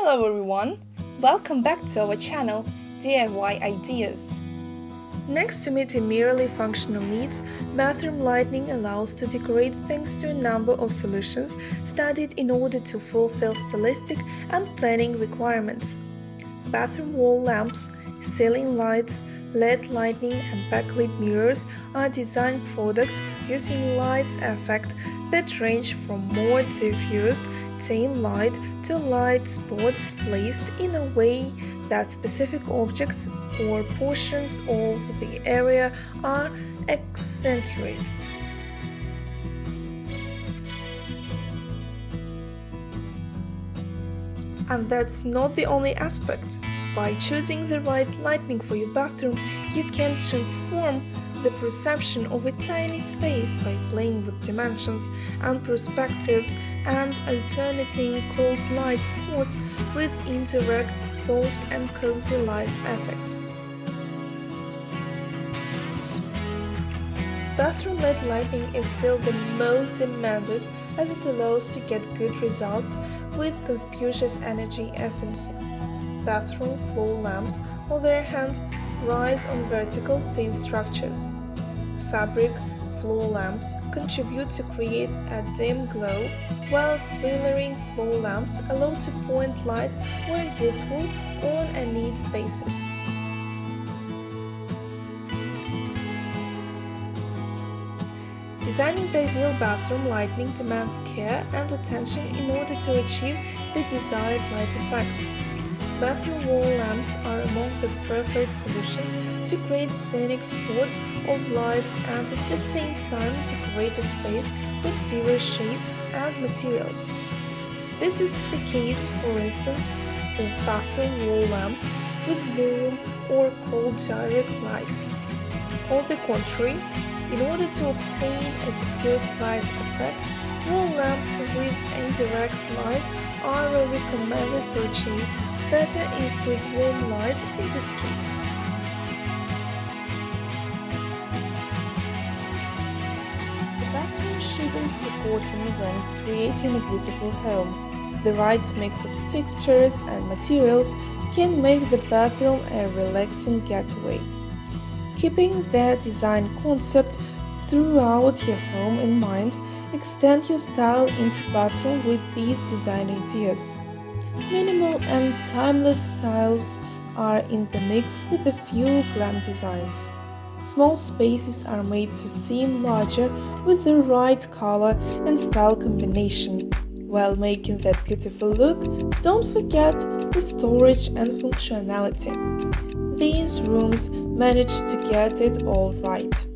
Hello everyone! Welcome back to our channel, DIY Ideas. Next to meeting merely functional needs, bathroom lighting allows to decorate thanks to a number of solutions studied in order to fulfill stylistic and planning requirements. Bathroom wall lamps, ceiling lights, LED lighting and backlit mirrors are design products producing light effect that range from more diffused, tame light to light spots placed in a way that specific objects or portions of the area are accentuated. And that's not the only aspect. By choosing the right lighting for your bathroom, you can transform the perception of a tiny space by playing with dimensions and perspectives and alternating cold light spots with indirect, soft and cozy light effects. Bathroom LED lighting is still the most demanded as it allows to get good results with conspicuous energy efficiency. Bathroom floor lamps, on the other hand, rise on vertical thin structures. Fabric floor lamps contribute to create a dim glow, while swirling floor lamps allow to point light where useful on a needs basis. Designing the ideal bathroom lighting demands care and attention in order to achieve the desired light effect. Bathroom wall lamps are among the preferred solutions to create scenic spots of light and at the same time decorate a space with diverse shapes and materials. This is the case, for instance, of bathroom wall lamps with warm or cold direct light. On the contrary, in order to obtain a diffused light effect, wall lamps with indirect light are a recommended purchase, better if with warm light in this case. The bathroom shouldn't be forgotten when creating a beautiful home. The right mix of textures and materials can make the bathroom a relaxing getaway. Keeping the design concept throughout your home in mind, extend your style into bathroom with these design ideas. Minimal and timeless styles are in the mix with a few glam designs. Small spaces are made to seem larger with the right color and style combination. While making that beautiful look, don't forget the storage and functionality. These rooms manage to get it all right.